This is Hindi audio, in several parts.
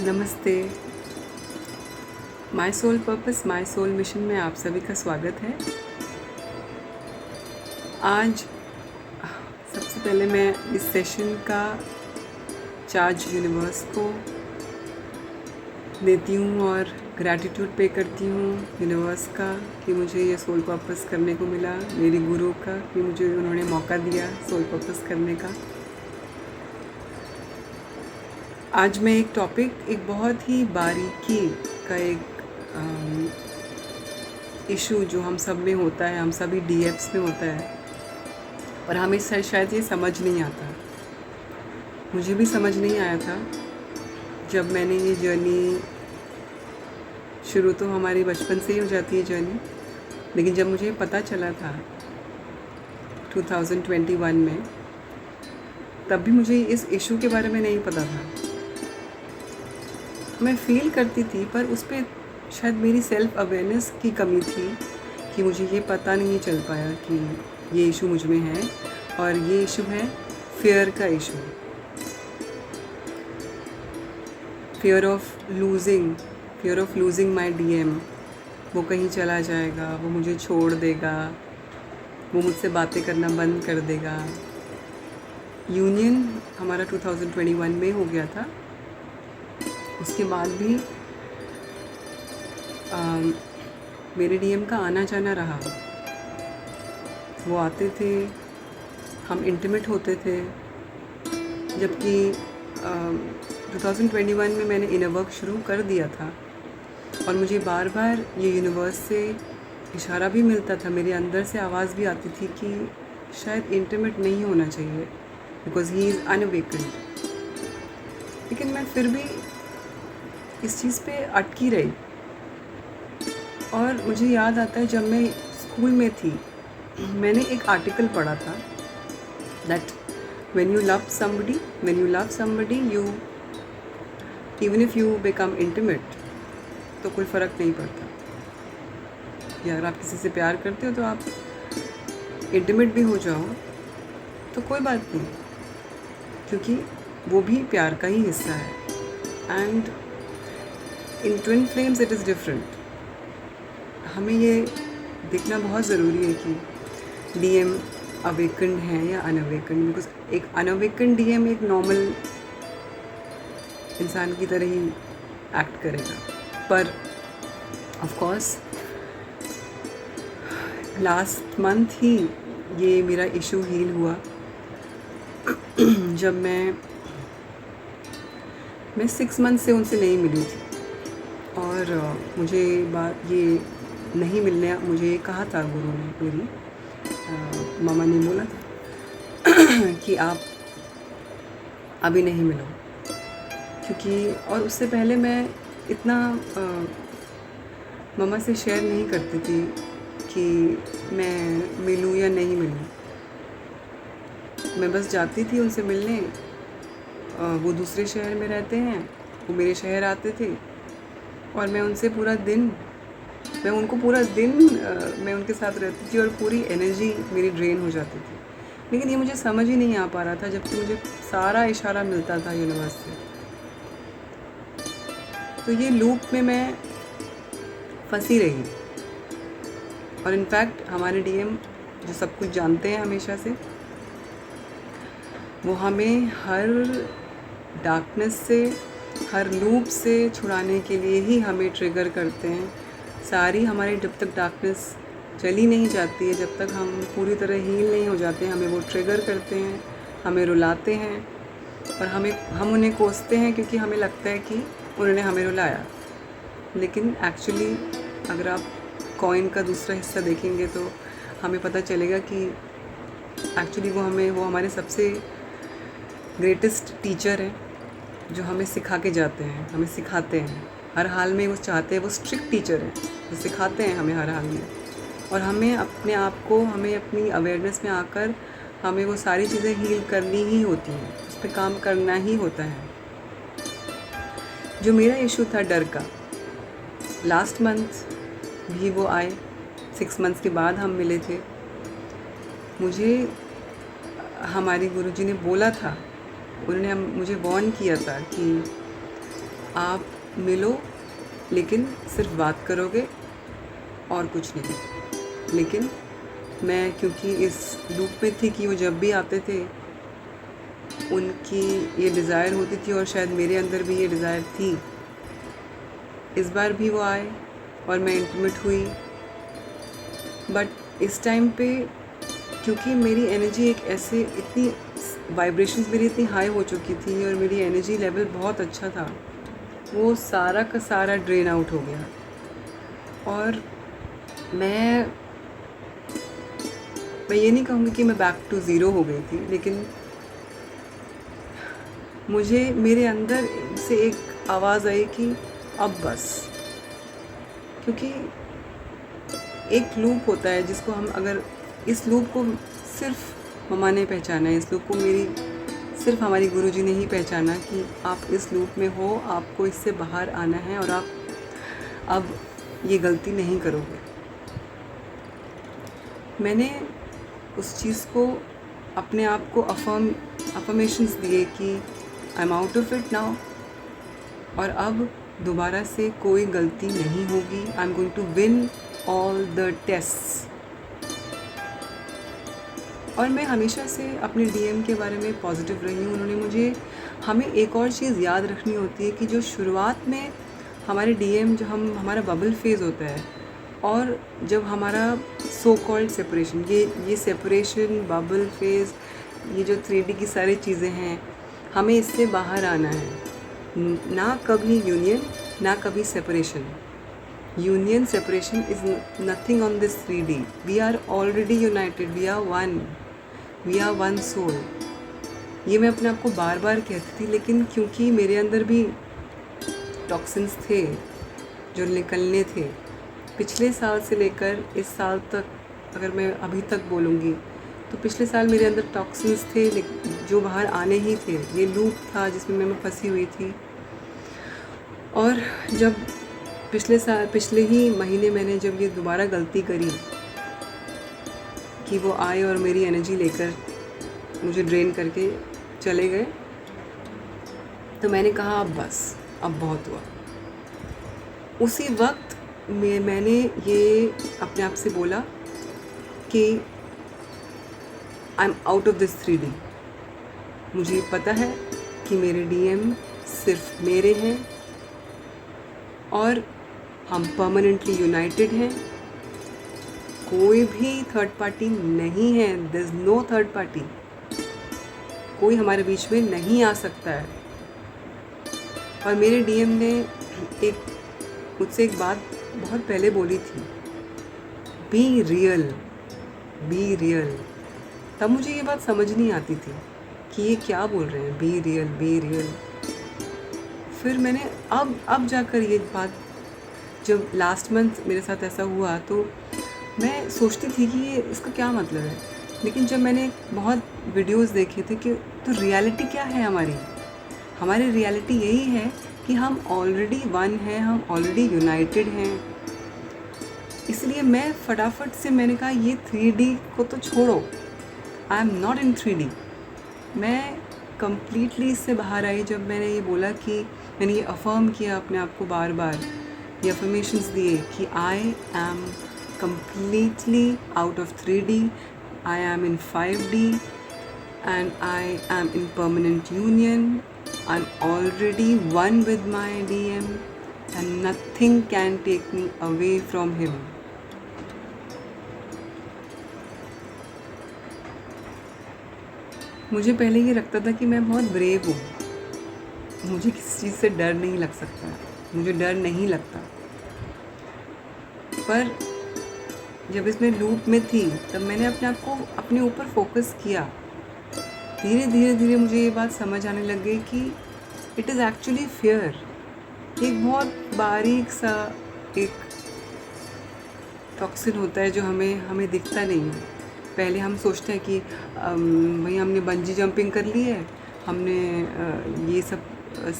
नमस्ते। My soul purpose my soul mission में आप सभी का स्वागत है। आज सबसे पहले मैं इस सेशन का चार्ज यूनिवर्स को देती हूँ और ग्रैटिट्यूड पे करती हूँ यूनिवर्स का कि मुझे ये सोल पर्पस करने को मिला, मेरी गुरु का कि मुझे उन्होंने मौका दिया सोल पर्पस करने का। आज मैं एक बहुत ही बारीकी का एक इशू जो हम सब में होता है, हम सभी डीएफ्स में होता है, पर हमें शायद ये समझ नहीं आता। मुझे भी समझ नहीं आया था जब मैंने ये जर्नी शुरू, तो हमारी बचपन से ही हो जाती है जर्नी, लेकिन जब मुझे पता चला था 2021 में, तब भी मुझे इस इशू के बारे में नहीं पता था। मैं फील करती थी, पर उस पर शायद मेरी सेल्फ अवेयरनेस की कमी थी कि मुझे ये पता नहीं चल पाया कि ये इशू मुझ में है, और ये इशू है फियर का issue. Fear of losing my DM. वो कहीं चला जाएगा, वो मुझे छोड़ देगा, वो मुझसे बातें करना बंद कर देगा। यूनियन हमारा 2021 में हो गया था। उसके बाद भी मेरे डीएम का आना जाना रहा। वो आते थे, हम इंटीमेट होते थे, जबकि 2021 में मैंने इनर वर्क शुरू कर दिया था और मुझे बार बार ये यूनिवर्स से इशारा भी मिलता था, मेरे अंदर से आवाज़ भी आती थी कि शायद इंटीमेट नहीं होना चाहिए बिकॉज ही इज़ अनअवेकन्ड। लेकिन मैं फिर भी इस चीज़ पे अटकी रही। और मुझे याद आता है जब मैं स्कूल में थी, मैंने एक आर्टिकल पढ़ा था that when you love somebody you even if you become intimate, तो कोई फ़र्क नहीं पड़ता। या अगर आप किसी से प्यार करते हो तो आप इंटीमेट भी हो जाओ तो कोई बात नहीं, क्योंकि वो भी प्यार का ही हिस्सा है। And in twin flames it is different. हमें ये देखना बहुत ज़रूरी है कि डीएम अवेकन्ड है या अनअवेकन्ड, बिकॉज एक अनअवेकन्ड डीएम एक नॉर्मल इंसान की तरह ही एक्ट करेगा। पर ऑफ कोर्स लास्ट मंथ ही ये मेरा इशू हील हुआ जब मैं 6 मंथ से उनसे नहीं मिली थी। और मुझे बात ये नहीं मिलने, मुझे कहा था गुरु ने, मेरी मामा ने बोला था कि आप अभी नहीं मिलो, क्योंकि और उससे पहले मैं इतना मामा से शेयर नहीं करती थी कि मैं मिलूँ या नहीं मिलूँ। मैं बस जाती थी उनसे मिलने। वो दूसरे शहर में रहते हैं, वो मेरे शहर आते थे और मैं उनको पूरा दिन मैं उनके साथ रहती थी और पूरी एनर्जी मेरी ड्रेन हो जाती थी। लेकिन ये मुझे समझ ही नहीं आ पा रहा था, जबकि मुझे सारा इशारा मिलता था यूनिवर्स से। तो ये लूप में मैं फंसी रही। और इनफैक्ट हमारे डीएम जो सब कुछ जानते हैं हमेशा से, वो हमें हर डार्कनेस से, हर लूप से छुड़ाने के लिए ही हमें ट्रिगर करते हैं। सारी हमारी जब तक डार्कनेस चली नहीं जाती है, जब तक हम पूरी तरह हील नहीं हो जाते हैं, हमें वो ट्रिगर करते हैं, हमें रुलाते हैं और हम उन्हें कोसते हैं, क्योंकि हमें लगता है कि उन्होंने हमें रुलाया। लेकिन एक्चुअली अगर आप कॉइन का दूसरा हिस्सा देखेंगे तो हमें पता चलेगा कि एक्चुअली वो हमारे सबसे ग्रेटेस्ट टीचर हैं, जो हमें सिखा के जाते हैं, हमें सिखाते हैं हर हाल में। वो चाहते हैं, वो स्ट्रिक्ट टीचर हैं जो सिखाते हैं हमें हर हाल में। और हमें अपने आप को, हमें अपनी अवेयरनेस में आकर हमें वो सारी चीज़ें हील करनी ही होती हैं, उस पर काम करना ही होता है। जो मेरा इशू था डर का, लास्ट मंथ भी वो आए, 6 मंथ्स के बाद हम मिले थे। मुझे हमारे गुरुजी ने बोला था, उन्होंने मुझे वार्न किया था कि आप मिलो लेकिन सिर्फ बात करोगे और कुछ नहीं। लेकिन मैं क्योंकि इस लूप में थी कि वो जब भी आते थे उनकी ये डिज़ायर होती थी, और शायद मेरे अंदर भी ये डिज़ायर थी। इस बार भी वो आए और मैं इंटीमेट हुई, बट इस टाइम पे क्योंकि मेरी एनर्जी एक ऐसे इतनी वाइब्रेशंस मेरी इतनी हाई हो चुकी थी और मेरी एनर्जी लेवल बहुत अच्छा था, वो सारा का सारा ड्रेन आउट हो गया। और मैं ये नहीं कहूँगी कि मैं बैक टू ज़ीरो हो गई थी, लेकिन मुझे मेरे अंदर से एक आवाज़ आई कि अब बस। क्योंकि एक लूप होता है जिसको हम, अगर इस लूप को सिर्फ मम्मा ने पहचाना है, इस लूप को सिर्फ हमारी गुरुजी ने ही पहचाना कि आप इस लूप में हो, आपको इससे बाहर आना है और आप अब ये गलती नहीं करोगे। मैंने उस चीज़ को अपने आप को अफर्मेशंस दिए कि I am out of it now, और अब दोबारा से कोई गलती नहीं होगी। I am going to win all the tests. और मैं हमेशा से अपने डीएम के बारे में पॉजिटिव रही हूँ। उन्होंने मुझे, हमें एक और चीज़ याद रखनी होती है कि जो शुरुआत में हमारे डीएम, जो हमारा बबल फेज़ होता है, और जब हमारा सो कॉल्ड सेपरेशन, ये सेपरेशन, बबल फेज़, ये जो 3D की सारी चीज़ें हैं, हमें इससे बाहर आना है। ना कभी यूनियन, ना कभी separation. Union, separation is nothing on this 3D। We are already united, we are one, we are one soul. ये मैं अपने आप को बार बार कहती थी, लेकिन क्योंकि मेरे अंदर भी टॉक्सिन्स थे जो निकलने थे, पिछले साल से लेकर इस साल तक, अगर मैं अभी तक बोलूँगी तो पिछले साल मेरे अंदर टॉक्सिन्स थे जो बाहर आने ही थे। ये लूप था जिसमें मैं फंसी हुई थी। और जब पिछले ही महीने मैंने जब ये दोबारा गलती करी कि वो आए और मेरी एनर्जी लेकर मुझे ड्रेन करके चले गए, तो मैंने कहा अब बस, अब बहुत हुआ। उसी वक्त मैंने ये अपने आप से बोला कि I am out of this 3D। मुझे पता है कि मेरे डीएम सिर्फ मेरे हैं और हम परमानेंटली यूनाइटेड हैं। कोई भी थर्ड पार्टी नहीं है, there is no third party. कोई हमारे बीच में नहीं आ सकता है। और मेरे डीएम ने मुझसे एक बात बहुत पहले बोली थी, बी रियल, बी रियल। तब मुझे ये बात समझ नहीं आती थी कि ये क्या बोल रहे हैं, बी रियल, बी रियल। फिर मैंने अब जाकर ये बात, जब लास्ट मंथ मेरे साथ ऐसा हुआ तो मैं सोचती थी कि ये इसका क्या मतलब है। लेकिन जब मैंने बहुत वीडियोस देखे थे कि तो रियलिटी क्या है हमारी रियलिटी यही है कि हम ऑलरेडी वन हैं, हम ऑलरेडी यूनाइटेड हैं। इसलिए मैं फटाफट से मैंने कहा ये 3D को तो छोड़ो, I am not in 3D। मैं कम्प्लीटली इससे बाहर आई जब मैंने ये बोला कि मैंने ये अफर्म किया अपने आप को, बार बार ये अफर्मेशंस दिए कि I am completely out of 3D, I am in 5D and I am in permanent union. I'm already one with my DM and nothing can take me away from him. मुझे पहले ये लगता था कि मैं बहुत ब्रेव हूँ, मुझे किसी चीज़ से डर नहीं लग सकता, मुझे डर नहीं लगता। पर जब इसमें लूप में थी तब मैंने अपने आप को अपने ऊपर फोकस किया। धीरे धीरे मुझे ये बात समझ आने लग गई कि इट इज़ एक्चुअली फियर। एक बहुत बारीक सा एक टॉक्सिन होता है जो हमें दिखता नहीं है। पहले हम सोचते हैं कि भाई हमने बंजी जंपिंग कर ली है, हमने ये सब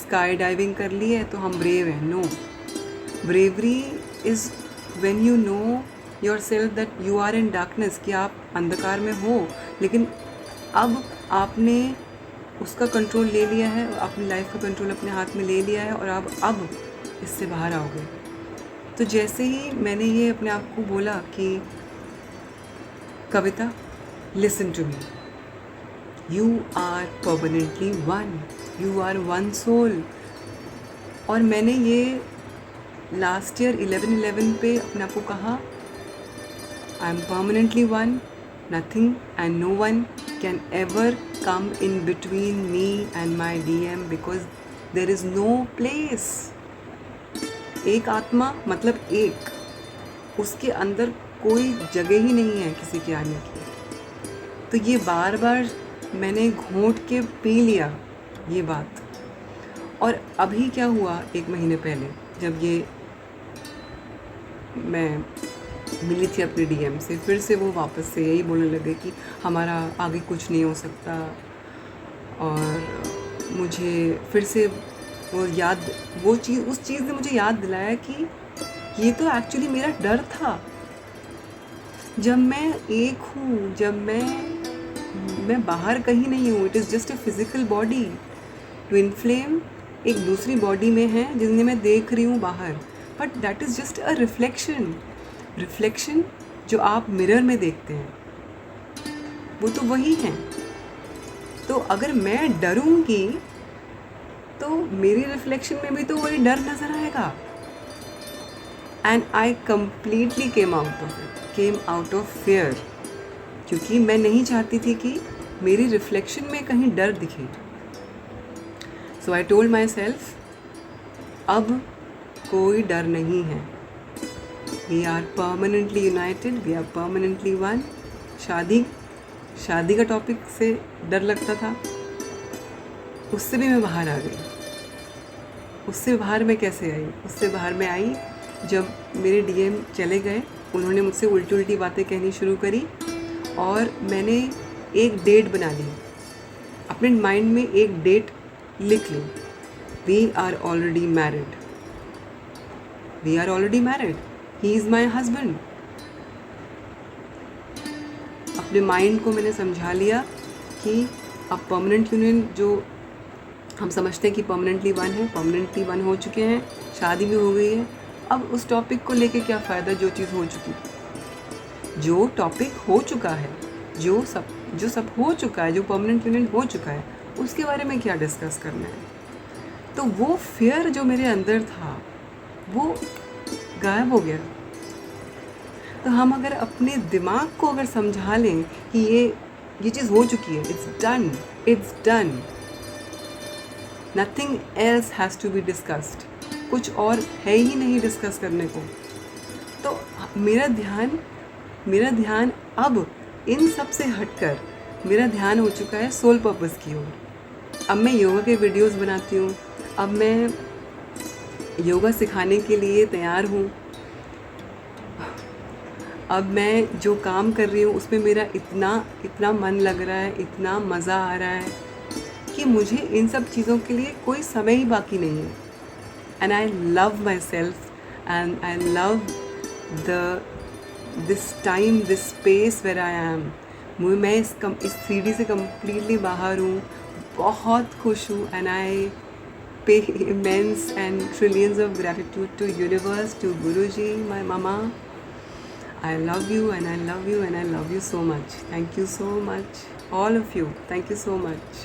स्काई डाइविंग कर ली है तो हम ब्रेव हैं। No, bravery is when you know yourself that you are in darkness, कि आप अंधकार में हो, लेकिन अब आपने उसका कंट्रोल ले लिया है, अपनी लाइफ का कंट्रोल अपने हाथ में ले लिया है और अब इससे बाहर आओगे। तो जैसे ही मैंने ये अपने आप को बोला कि Kavita, listen to me, you are permanently one, you are one soul. और मैंने ये लास्ट ईयर 11/11 पे अपने आप को कहा, I am permanently one, nothing and no one can ever come in between me and my DM because there is no place। एक आत्मा मतलब एक, उसके अंदर कोई जगह ही नहीं है किसी के आने की। तो ये बार बार मैंने घोंट के पी लिया ये बात। और अभी क्या हुआ, 1 महीने पहले जब ये मैं मिली थी अपने DM से, फिर से वो वापस से यही बोलने लगे कि हमारा आगे कुछ नहीं हो सकता। और मुझे फिर से वो चीज़, उस चीज़ ने मुझे याद दिलाया कि ये तो एक्चुअली मेरा डर था। जब मैं एक हूँ, जब मैं बाहर कहीं नहीं हूँ, it is just a physical body. Twin flame एक दूसरी बॉडी में है जिन्हें मैं देख रही हूँ बाहर, but that is just a reflection जो आप मिरर में देखते हैं, वो तो वही है। तो अगर मैं डरूंगी तो मेरी रिफ्लेक्शन में भी तो वही डर नज़र आएगा। And I completely came out of fear, क्योंकि मैं नहीं चाहती थी कि मेरी रिफ्लेक्शन में कहीं डर दिखे। सो आई टोल्ड माई सेल्फ, अब कोई डर नहीं है, we are permanently united, we are permanently one. शादी का टॉपिक से डर लगता था, उससे भी मैं बाहर आ गई। उससे बाहर मैं कैसे आई? उससे बाहर मैं आई जब मेरे DM चले गए, उन्होंने मुझसे उल्टी बातें कहनी शुरू करी और मैंने एक डेट बना ली, अपने माइंड में एक डेट लिख ली। We are already married, he is my husband. अपने माइंड को मैंने समझा लिया कि अब परमानेंट यूनियन जो हम समझते हैं कि परमानेंटली वन हो चुके हैं, शादी भी हो गई है। अब उस टॉपिक को लेके क्या फ़ायदा, जो चीज़ हो चुकी, जो टॉपिक हो चुका है, जो सब हो चुका है, जो परमानेंट यूनियन हो चुका है, उसके बारे में क्या डिस्कस करना है। तो वो फियर जो मेरे अंदर था वो गायब हो गया। तो हम अगर अपने दिमाग को अगर समझा लें कि ये चीज़ हो चुकी है, it's done, nothing else has to be discussed, कुछ और है ही नहीं डिस्कस करने को। तो मेरा ध्यान अब इन सब से हटकर मेरा ध्यान हो चुका है सोल पर्पस की ओर। अब मैं योगा के वीडियोस बनाती हूँ, अब मैं योगा सिखाने के लिए तैयार हूँ। अब मैं जो काम कर रही हूँ उसमें मेरा इतना मन लग रहा है, इतना मज़ा आ रहा है कि मुझे इन सब चीज़ों के लिए कोई समय ही बाकी नहीं है। And I love myself and I love this time, this space where I am. मैं इस 3D से कम्प्लीटली बाहर हूँ, बहुत खुश हूँ। एंड आई पे immense and trillions of gratitude to universe, to Guruji, my mama. I love you and I love you and I love you so much. Thank you so much, all of you. Thank you so much.